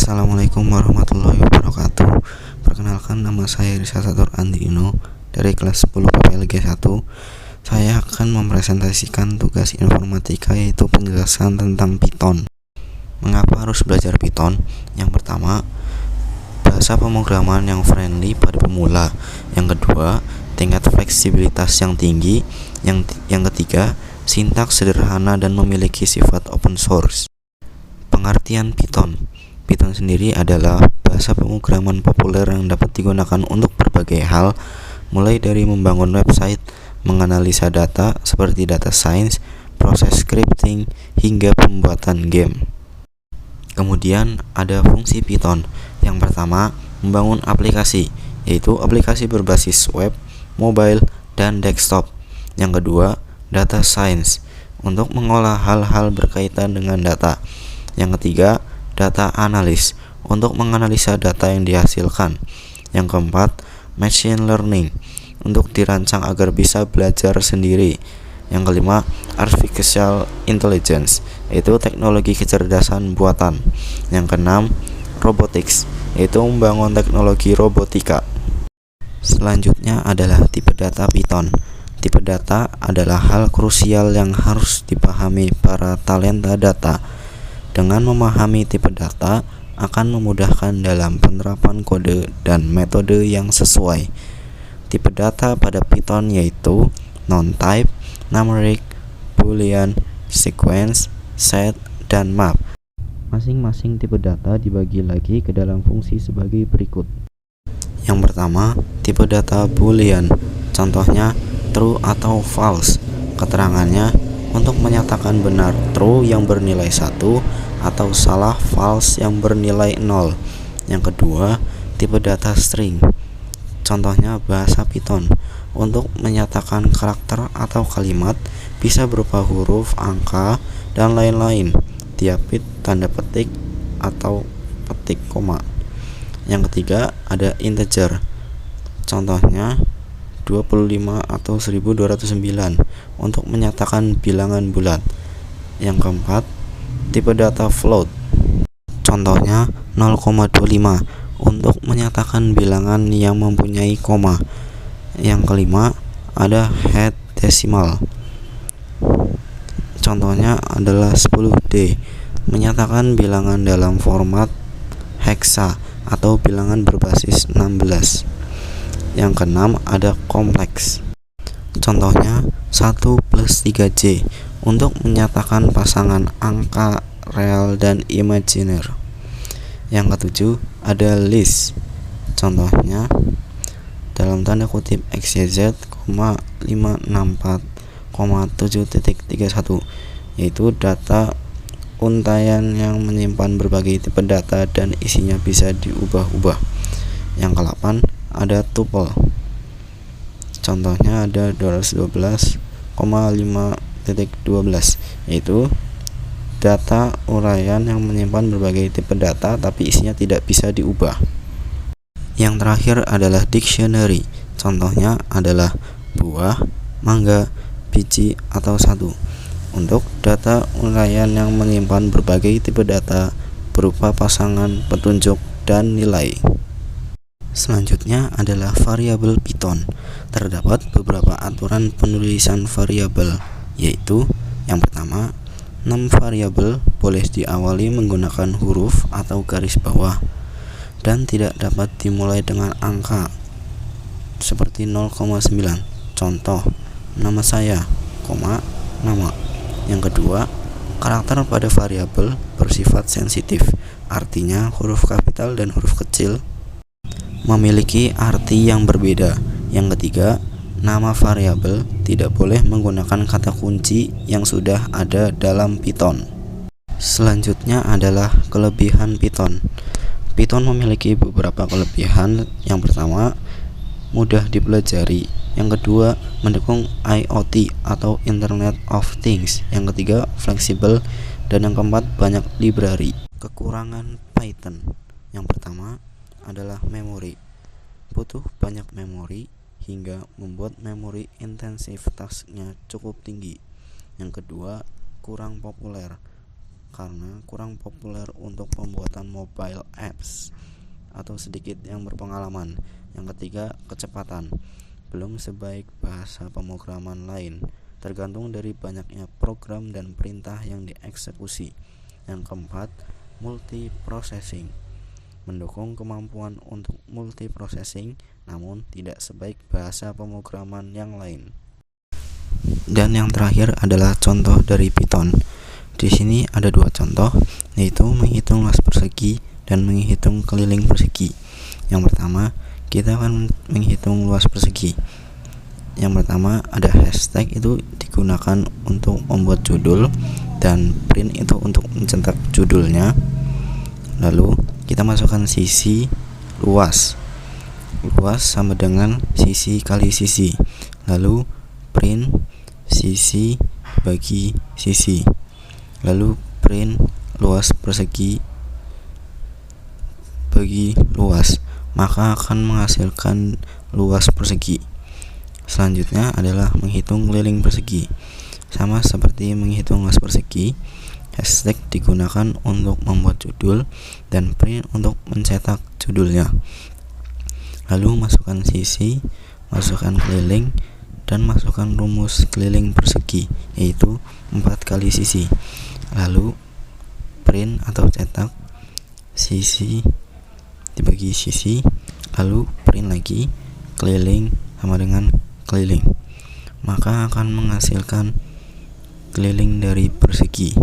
Assalamualaikum warahmatullahi wabarakatuh. Perkenalkan, nama saya Risa Satur Andino dari kelas 10 PPLG 1. Saya akan mempresentasikan tugas informatika, yaitu penjelasan tentang Python. Mengapa harus belajar Python? Yang pertama, bahasa pemrograman yang friendly pada pemula. Yang kedua, tingkat fleksibilitas yang tinggi. Yang ketiga, sintaks sederhana dan memiliki sifat open source. Pengertian Python. Python sendiri adalah bahasa pemrograman populer yang dapat digunakan untuk berbagai hal, mulai dari membangun website, menganalisa data seperti data science, proses scripting, hingga pembuatan game. Kemudian ada fungsi Python. Yang pertama, membangun aplikasi, yaitu aplikasi berbasis web, mobile, dan desktop. Yang kedua, data science, untuk mengolah hal-hal berkaitan dengan data. Yang ketiga, data analis, untuk menganalisa data yang dihasilkan. Yang keempat, machine learning, untuk dirancang agar bisa belajar sendiri. Yang kelima, artificial intelligence, yaitu teknologi kecerdasan buatan. Yang keenam, robotics, yaitu membangun teknologi robotika. Selanjutnya adalah tipe data Python. Tipe data adalah hal krusial yang harus dipahami para talenta data. Dengan memahami tipe data akan memudahkan dalam penerapan kode dan metode yang sesuai. Tipe data pada Python yaitu non-type, numeric, boolean, sequence, set, dan map. Masing-masing tipe data dibagi lagi ke dalam fungsi sebagai berikut. Yang pertama, tipe data boolean. Contohnya true atau false. Keterangannya untuk menyatakan benar true yang bernilai 1 atau salah false yang bernilai 0. Yang kedua, tipe data string. Contohnya bahasa Python. Untuk menyatakan karakter atau kalimat bisa berupa huruf, angka, dan lain-lain. Tiap bit tanda petik atau petik koma. Yang ketiga, ada integer. Contohnya 25 atau 1209 untuk menyatakan bilangan bulat. Yang keempat, tipe data float. Contohnya 0,25 untuk menyatakan bilangan yang mempunyai koma. Yang kelima, ada hexadecimal. Contohnya adalah 10D, menyatakan bilangan dalam format heksa atau bilangan berbasis 16. Yang keenam, ada kompleks. Contohnya 1 plus 3J untuk menyatakan pasangan angka real dan imajiner. Yang ketujuh, ada list. Contohnya dalam tanda kutip XYZ, 564,7.31, yaitu data untaian yang menyimpan berbagai tipe data dan isinya bisa diubah-ubah. Yang ke-8, ada tuple. Contohnya ada 212,5.12, yaitu data uraian yang menyimpan berbagai tipe data tapi isinya tidak bisa diubah. Yang terakhir adalah dictionary. Contohnya adalah buah, mangga, biji, atau satu. Untuk data uraian yang menyimpan berbagai tipe data berupa pasangan, petunjuk, dan nilai. Selanjutnya adalah variabel Python. Terdapat beberapa aturan penulisan variabel, yaitu yang pertama, 6 variabel boleh diawali menggunakan huruf atau garis bawah dan tidak dapat dimulai dengan angka seperti 0,9. Contoh, nama saya, nama. Yang kedua, karakter pada variabel bersifat sensitif, artinya huruf kapital dan huruf kecil memiliki arti yang berbeda. Yang ketiga, nama variabel tidak boleh menggunakan kata kunci yang sudah ada dalam Python. Selanjutnya adalah kelebihan Python. Python memiliki beberapa kelebihan. Yang pertama, mudah dipelajari. Yang kedua, mendukung IoT atau Internet of Things. Yang ketiga, fleksibel. Dan yang keempat, banyak library. Kekurangan Python. Yang pertama adalah memori. Butuh banyak memori hingga membuat memori intensitas-nya cukup tinggi. Yang kedua, kurang populer. karena kurang populer untuk pembuatan mobile apps atau sedikit yang berpengalaman. Yang ketiga, kecepatan. Belum sebaik bahasa pemrograman lain, tergantung dari banyaknya program dan perintah yang dieksekusi. Yang keempat, multiprocessing. Mendukung kemampuan untuk multiprocessing, namun tidak sebaik bahasa pemrograman yang lain. Dan yang terakhir adalah contoh dari Python. Di sini ada dua contoh, yaitu menghitung luas persegi dan menghitung keliling persegi. Yang pertama, kita akan menghitung luas persegi. Yang pertama ada hashtag, itu digunakan untuk membuat judul, dan print itu untuk mencetak judulnya. Lalu kita masukkan sisi luas. Luas sama dengan sisi kali sisi. Lalu print sisi bagi sisi. Lalu print luas persegi bagi luas, maka akan menghasilkan luas persegi. Selanjutnya adalah menghitung keliling persegi. Sama seperti menghitung luas persegi, hashtag digunakan untuk membuat judul dan print untuk mencetak judulnya. Lalu masukkan sisi, masukkan keliling, dan masukkan rumus keliling persegi, yaitu 4 kali sisi. Lalu print atau cetak sisi dibagi sisi, lalu print lagi keliling sama dengan keliling, maka akan menghasilkan keliling dari persegi.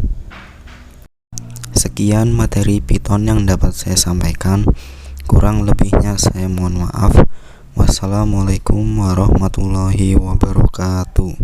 Sekian materi Python yang dapat saya sampaikan. Kurang lebihnya saya mohon maaf. Wassalamualaikum warahmatullahi wabarakatuh.